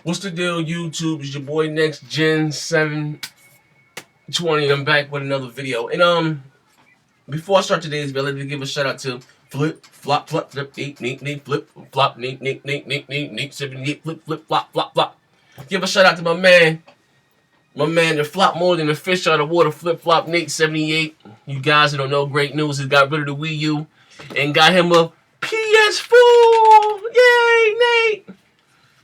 What's the deal, YouTube? It's your boy Next Gen 720. I'm back with another video. And before I start today's video, let me give a shout out to Flip Flop Flop Flip Neat Neat Neat Flip Flop Neat Neat Neat Neat Neat Neat 78 Flip Flip Flop Flop Flop. Give a shout out to my man that flopped more than a fish out of water. Flip Flop Nate 78. You guys that don't know, great news. He got rid of the Wii U and got him a PS4. Yay, Nate!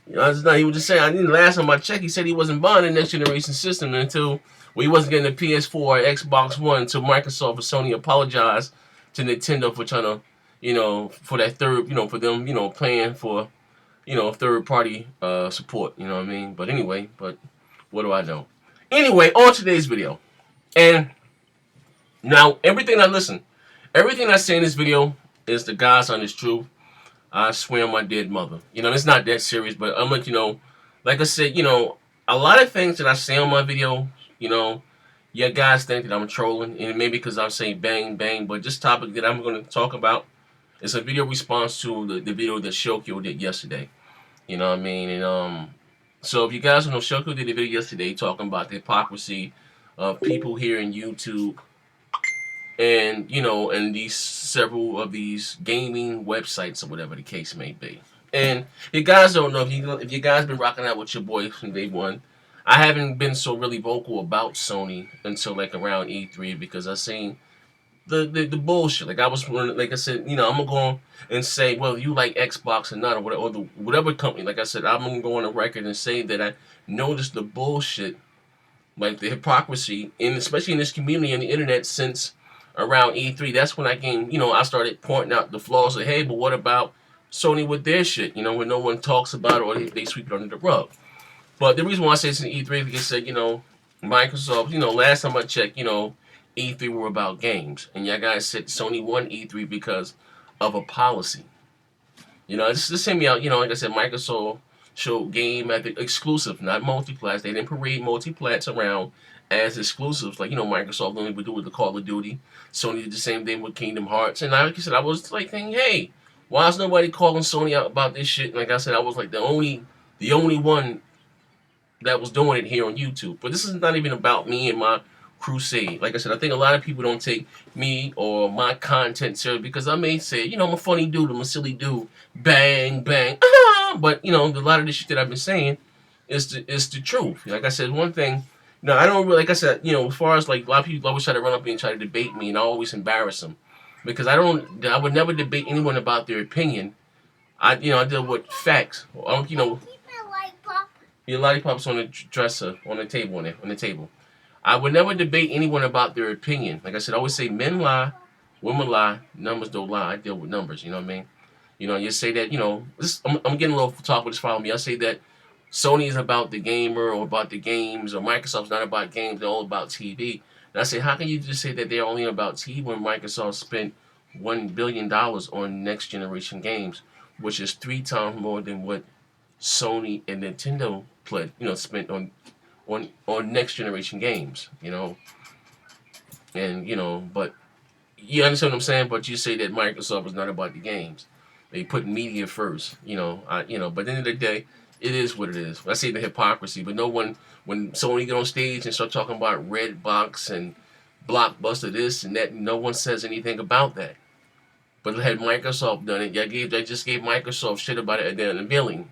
You know, he was just saying, I didn't last time I checked, he said he wasn't buying the next generation system until, well, he wasn't getting the PS4 or Xbox One until Microsoft or Sony apologized to Nintendo for trying to, for that third, for them, paying for, third party support, you know what I mean? But anyway, what do I know? Anyway, on today's video. And now, everything I say in this video is the God's honest truth. I swear on my dead mother. It's not that serious, but I'm like, like I said, a lot of things that I say on my video, you guys think that I'm trolling, and maybe because I'm saying bang, bang, but this topic that I'm going to talk about is a video response to the video that Shokio did yesterday. You know what I mean? And, so if you guys don't know, Shokio did a video yesterday talking about the hypocrisy of people here in YouTube and and these several of these gaming websites or whatever the case may be. And you guys don't know, if you guys been rocking out with your boy from day one, I haven't been so really vocal about Sony until like around E3 because I seen the bullshit. Like like I said, I'm gonna go and say, well, you like Xbox or not, or whatever company. Like I said, I'm gonna go on the record and say that I noticed the bullshit, like the hypocrisy, and especially in this community on the internet since around E3. That's when I started pointing out the flaws. Like, hey, but what about Sony with their shit? When no one talks about it or they sweep it under the rug. But the reason why I say it's in E3 is because I said, Microsoft, last time I checked, E3 were about games. And y'all guys said Sony won E3 because of a policy. It's the same out, like I said, Microsoft showed game at the exclusive, not multiplats. They didn't parade multiplats around as exclusives, like Microsoft only would do with the Call of Duty. Sony did the same thing with Kingdom Hearts, and like I said, I was like thinking, hey, why is nobody calling Sony out about this shit? And like I said, I was like the only one that was doing it here on YouTube. But this is not even about me and my crusade. Like I said, I think a lot of people don't take me or my content serious because I may say, I'm a funny dude, I'm a silly dude, bang bang, but a lot of the shit that I've been saying is the truth. Like I said, one thing. No, I don't really, like I said, as far as like a lot of people always try to run up and try to debate me, and I always embarrass them because I would never debate anyone about their opinion. I deal with facts. Your lollipop's on the dresser, on the table, on the table. I would never debate anyone about their opinion. Like I said, I always say men lie, women lie, numbers don't lie. I deal with numbers, you know what I mean? You say that, I'm getting a little talk, but just follow me. I say that Sony is about the gamer or about the games, or Microsoft's not about games, they're all about TV. And I say, how can you just say that they're only about TV when Microsoft spent $1 billion on next generation games, which is 3 times more than what Sony and Nintendo spent on next generation games, and but you understand what I'm saying. But you say that Microsoft is not about the games; they put media first, But at the end of the day, it is what it is. I say the hypocrisy, but no one, when Sony get on stage and start talking about Redbox and Blockbuster this and that, no one says anything about that. But had Microsoft done it, I just gave Microsoft shit about it at the unveiling.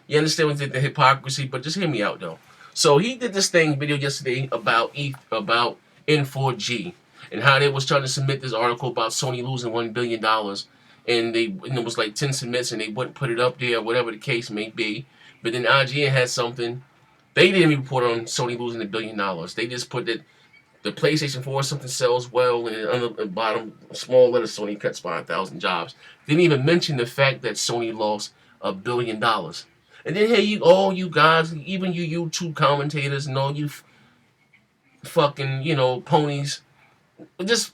You understand what the hypocrisy? But just hear me out though. So he did this video yesterday about N4G and how they was trying to submit this article about Sony losing $1 billion, and it was like 10 submits and they wouldn't put it up there, whatever the case may be. But then IGN had something. They didn't even report on Sony losing $1 billion. They just put that the PlayStation 4 something sells well, and on the bottom small letter Sony cuts 5,000 jobs. Didn't even mention the fact that Sony lost $1 billion. And then hey, all you guys, even you YouTube commentators and all you fucking ponies, just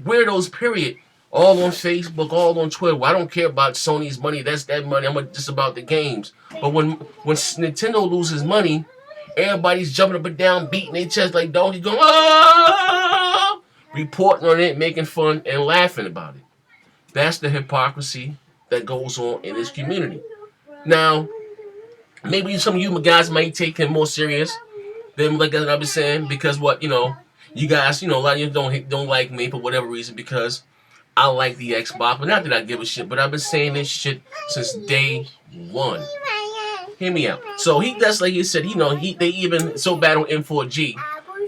weirdos. Period. All on Facebook, all on Twitter. Well, I don't care about Sony's money. That's that money. I'm just about the games. But when Nintendo loses money, everybody's jumping up and down, beating their chest like donkeys, going ah, reporting on it, making fun and laughing about it. That's the hypocrisy that goes on in this community. Now, Maybe some of you guys might take him more serious than like I've been saying, because what, you guys, a lot of you don't like me for whatever reason, because I like the Xbox, but not that I give a shit. But I've been saying this shit since day one. Hear me out. So he does, like you said, they even so bad on N4G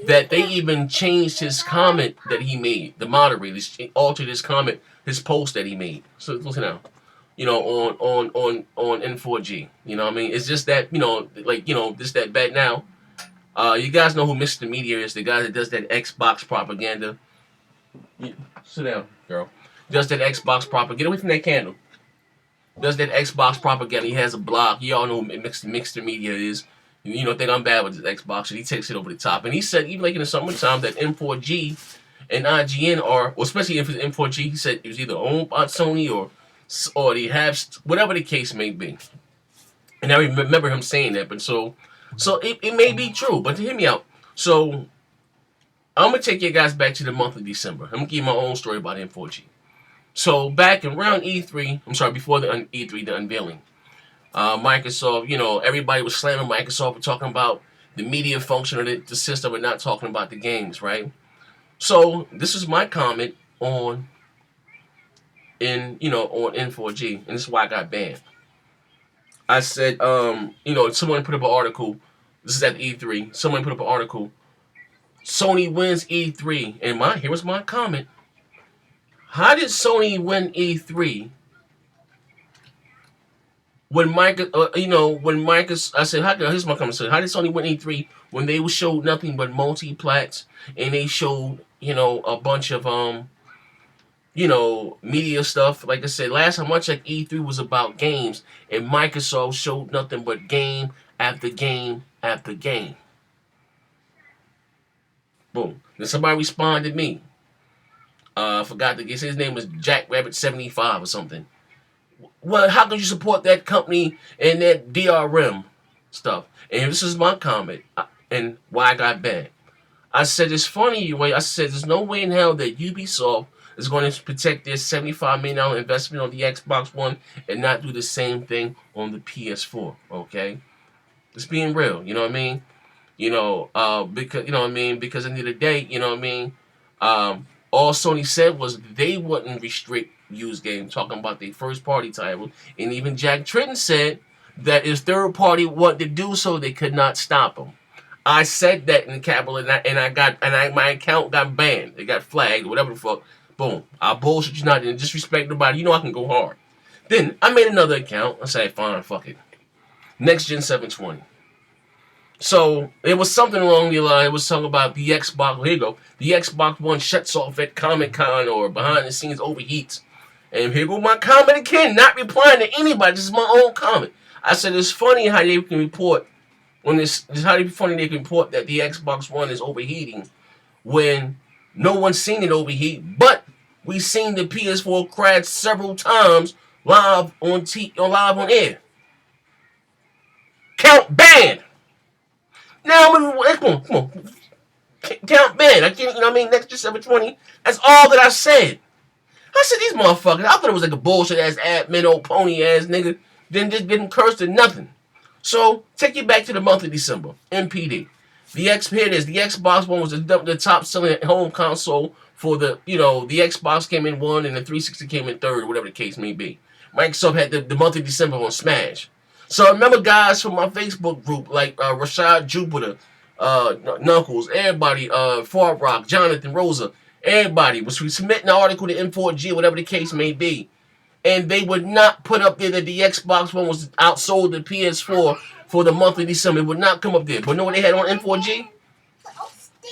that they even changed his comment that he made. The moderators altered his comment, his post that he made. So listen now, on N4G. You know what I mean? It's just that this that bad now. You guys know who Mr. Media is, the guy that does that Xbox propaganda. Sit down, girl. Does that Xbox propaganda. Get away from that candle. Does that Xbox propaganda. He has a blog. You all know who Mr. Media is. Think I'm bad with the Xbox, and he takes it over the top. And he said, even like in the summertime, that N4G and IGN are, well, especially if it's N4G, he said it was either owned by Sony or they have, whatever the case may be. And I remember him saying that, but so it may be true, but hear me out. So I'm going to take you guys back to the month of December. I'm going to give you my own story about N4G. So back around E3, before the E3, the unveiling, Microsoft, everybody was slamming Microsoft for talking about the media function of the system and not talking about the games, right? So this is my comment on N4G, and this is why I got banned. I said, someone put up an article. This is at E3. Someone put up an article. Sony wins E3, and here was my comment. How did Sony win E3 when Microsoft? I said, here's my comment. So how did Sony win E3 when they showed nothing but multi-plats, and they showed a bunch of media stuff? Like I said, last time I checked, E3 was about games, and Microsoft showed nothing but game after game after game. Boom. Then somebody responded to me. I forgot to guess his name was Jackrabbit75 or something. Well, how could you support that company and that DRM stuff? And this is my comment and why I got banned. I said, it's funny. I said, there's no way in hell that Ubisoft is going to protect their $75 million investment on the Xbox One and not do the same thing on the PS4. Okay? Just being real. You know what I mean? Because at the end of the day, all Sony said was they wouldn't restrict used games, talking about the first party title. And even Jack Tritton said that if third party wanted to do so, they could not stop them. I said that in capital, and my account got banned. It got flagged, whatever the fuck. Boom. I bullshit you not and disrespect nobody. I can go hard. Then I made another account. I said, fine, fuck it. Next Gen 720. So it was something along the line. It was something about the Xbox. Here you go. The Xbox One shuts off at Comic-Con or behind the scenes overheats. And here go my comment again, not replying to anybody. This is my own comment. I said it's funny how they can report funny they can report that the Xbox One is overheating when no one's seen it overheat, but we've seen the PS4 crash several times live on air. Count banned. Now, come on. Count banned. I can't, next to 720. That's all that I said. I said, these motherfuckers, I thought it was like a bullshit ass admin, old pony ass nigga. Then just getting cursed or nothing. So, take you back to the month of December. MPD. Here it is. The Xbox One was the top selling home console for the Xbox came in 1 and the 360 came in 3rd, whatever the case may be. Microsoft had the month of December on Smash. So I remember guys from my Facebook group like Rashad Jupiter, Knuckles, everybody, Far Rock, Jonathan Rosa, everybody was submitting an article to N4G, whatever the case may be. And they would not put up there that the Xbox One was outsold the PS4 for the month of December. It would not come up there. But know what they had on N4G?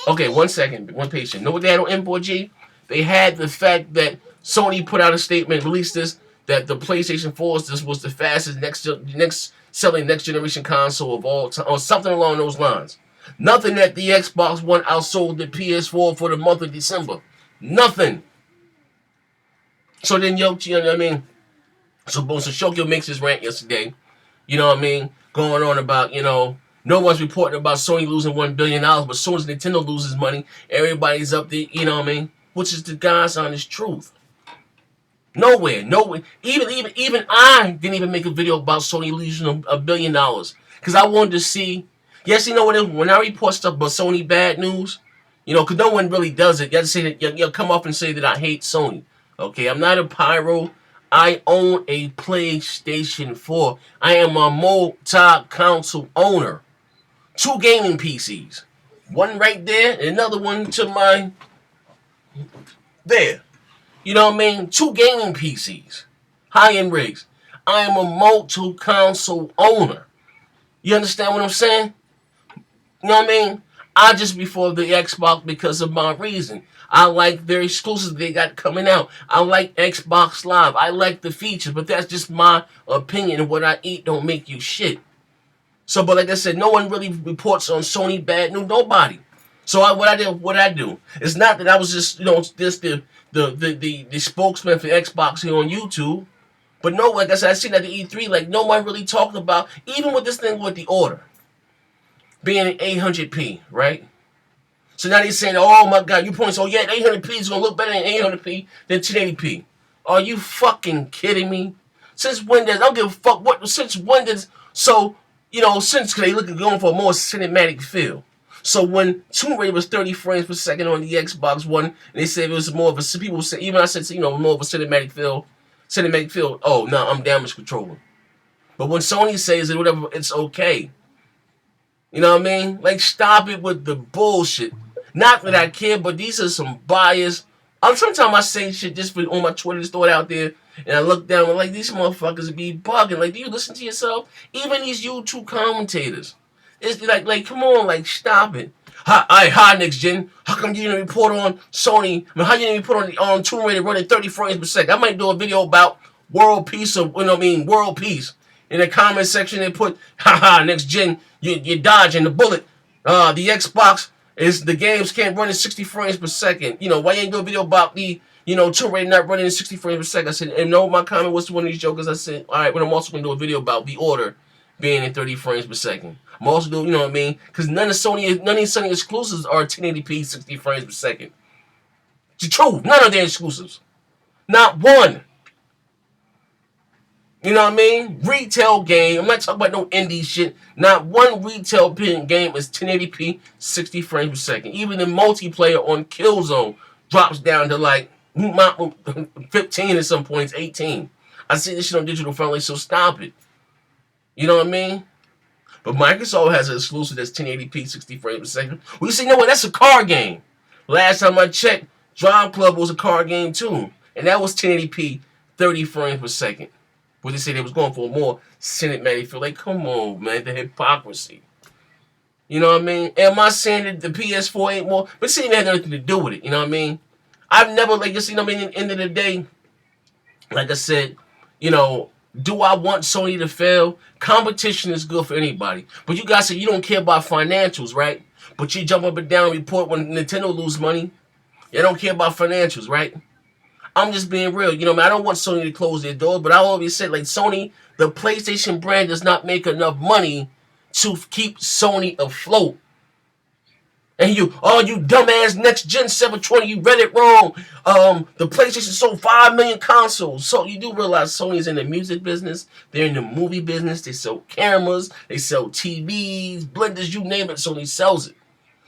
Okay, 1 second. One patient. Know what they had on N4G? They had the fact that Sony put out a statement, released this, that the PlayStation 4 was the fastest selling next generation console of all time, or something along those lines. Nothing that the Xbox One outsold the PS4 for the month of December. Nothing. So then, So Shokio makes his rant yesterday. Going on about, no one's reporting about Sony losing $1 billion, but as soon as Nintendo loses money, everybody's up there, which is the God's honest truth. Nowhere, nowhere. Even I didn't even make a video about Sony losing $1 billion because I wanted to see. Yes, you know what? When I report stuff about Sony bad news, because no one really does it. You have to say that you'll come up and say that I hate Sony. Okay, I'm not a pyro. I own a PlayStation 4. I am a multi-console owner. 2 gaming PCs. One right there and another one to my there. You know what I mean? 2 gaming PCs. High-end rigs. I am a multi-console owner. You understand what I'm saying? You know what I mean? I just before the Xbox because of my reason. I like their exclusives they got coming out. I like Xbox Live. I like the features, but that's just my opinion. And what I eat don't make you shit. So, but like I said, no one really reports on Sony bad news. Nobody. So what I do. It's not that I was just just the spokesman for Xbox here on YouTube. But no, like I said, I see that the E3, like no one really talked about, even with this thing with the order being in 800p, right? So now they're saying, oh my God, you point, so yeah, 800p is gonna look better in 800p than 1080p. Are you fucking kidding me? Since when does I don't give a fuck what? Since when does since they going for a more cinematic feel. So when Tomb Raider was 30 frames per second on the Xbox One, and they said it was more of a people say even I said more of a cinematic feel. Oh no, I'm damage controlling. But when Sony says it, whatever, it's okay. You know what I mean? Like, stop it with the bullshit. Not that I care, but these are some bias. Sometimes I say shit just on my Twitter, just throw it out there, and I look down and like, these motherfuckers be bugging. Like, do you listen to yourself? Even these YouTube commentators. It's like, come on, like, stop it. Hi, Next Gen. How come you didn't report on Sony? I mean, how you didn't report on Tomb Raider running 30 frames per second? I might do a video about world peace world peace. In the comment section, they put, Next Gen, you're dodging the bullet. The Xbox the games can't run in 60 frames per second. Why you ain't do a video about the, Tomb Raider not running in 60 frames per second? I said, and no, my comment was to one of these jokers. I said, all right, but I'm also going to do a video about the order being in 30 frames per second. I'm also doing, you know what I mean? Because none of Sony exclusives are 1080p 60 frames per second. It's the truth. None of their exclusives. Not one. You know what I mean? Retail game. I'm not talking about no indie shit. Not one retail game is 1080p 60 frames per second. Even the multiplayer on Killzone drops down to like 15 at some points, 18. I see this shit on digital friendly, so stop it. You know what I mean? But Microsoft has an exclusive that's 1080p 60 frames per second. Well, you say, no, that's a car game. Last time I checked, Drive Club was a car game too. And that was 1080p 30 frames per second. But they say they was going for a more cinematic feel. Like, come on, man, the hypocrisy. You know what I mean? Am I saying that the PS4 ain't more? But see, it had nothing to do with it. You know what I mean? I've never, like, you know what I mean? At the end of the day, like I said, do I want Sony to fail? Competition is good for anybody. But you guys say you don't care about financials, right? But you jump up and down and report when Nintendo lose money. You don't care about financials, right? I'm just being real. I don't want Sony to close their doors, but I always said, like, Sony, the PlayStation brand does not make enough money to keep Sony afloat. And you dumbass Next Gen 720, you read it wrong. The PlayStation sold 5 million consoles. So you do realize Sony's in the music business. They're in the movie business. They sell cameras. They sell TVs, blenders, you name it. Sony sells it.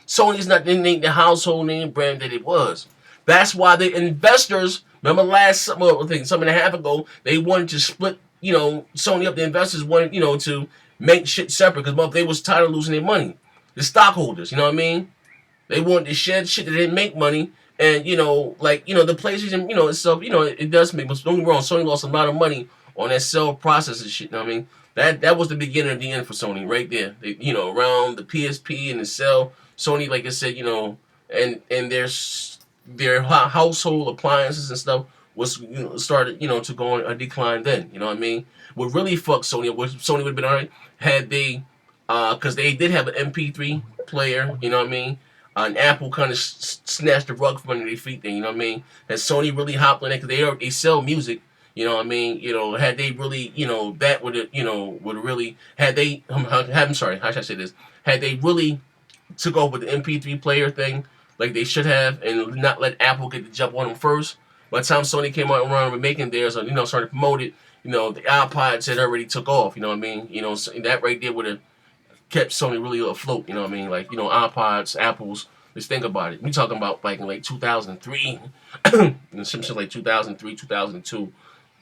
Sony's not the household name brand that it was. That's why the investors, remember something and a half ago, they wanted to split, Sony up. The investors wanted, to make shit separate because they was tired of losing their money. The stockholders, you know what I mean? They wanted to shed shit that didn't make money. And, the PlayStation, itself, it does make, but don't get me wrong, Sony lost a lot of money on that cell processor shit, you know what I mean? That was the beginning of the end for Sony right there. They, around the PSP and the cell, Sony, like I said, and their household appliances and stuff was started to go on a decline then. You know what I mean? What really fucked Sony, what Sony would have been alright had they, because they did have an MP3 player. You know what I mean? And Apple kind of snatched the rug from under their feet there. You know what I mean? Had Sony really hopped on it because they sell music. You know what I mean? Had they really, that would have, would really, had they, I'm sorry, how should I say this? Had they really took over the MP3 player thing, like they should have, and not let Apple get the jump on them first, By the time Sony came out around with making theirs, or started to promote it, the iPods had already took off. You know what I mean? So that right there would have kept Sony really afloat. You know what I mean? Like iPods, Apples. Let's think about it. We talking about like in like 2003, and some shit like 2003, 2002,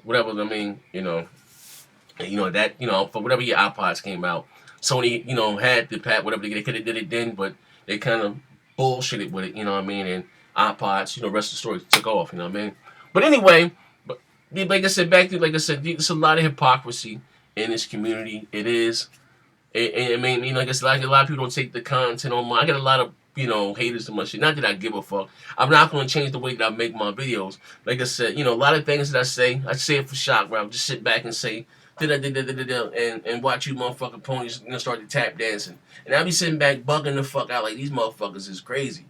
whatever. I mean, that for whatever year iPods came out, Sony had the pat whatever they could have did it then, but they kind of bullshitted with it. You know what I mean? And iPods, rest of the story took off. You know what I mean? But anyway, but like I said, there's a lot of hypocrisy in this community. It is. I mean, like I said, like a lot of people don't take the content on my. I get a lot of haters and my shit. Not that I give a fuck. I'm not going to change the way that I make my videos. Like I said, a lot of things that I say it for shock. Where I'll just sit back and say, and watch you motherfucking ponies start to tap dancing, and I'll be sitting back bugging the fuck out like these motherfuckers is crazy.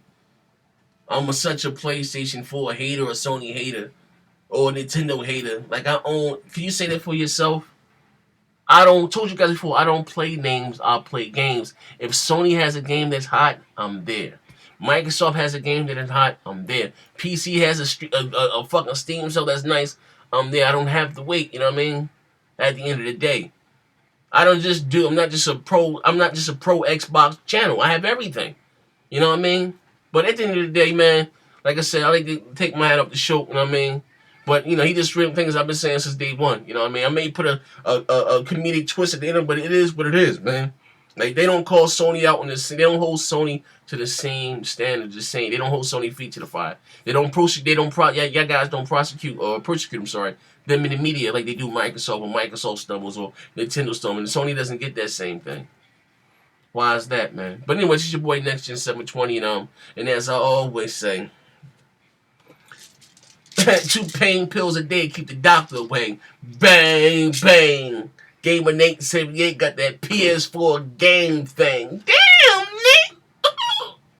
I'm such a PlayStation 4 hater, a Sony hater, or a Nintendo hater. Like I own. Can you say that for yourself? Told you guys before, I don't play names, I play games. If Sony has a game that's hot, I'm there. Microsoft has a game that is hot, I'm there. PC has a fucking Steam sale that's nice, I'm there. I don't have to wait, you know what I mean? At the end of the day. I'm not just a pro Xbox channel. I have everything. You know what I mean? But at the end of the day, man, like I said, I like to take my hat up the show, you know what I mean? But, he just real things I've been saying since day one. You know what I mean? I may put a comedic twist at the end, but it is what it is, man. Like, they don't call Sony out on this. They don't hold Sony to the same standards. They don't hold Sony feet to the fire. Y'all guys don't persecute them in the media like they do Microsoft when Microsoft stumbles or Nintendo stumbles. And Sony doesn't get that same thing. Why is that, man? But anyway, this is your boy Next Gen 720, and as I always say, 2 pain pills a day keep the doctor away. Bang, bang. Gamer Nate 78 got that PS4 game thing. Damn!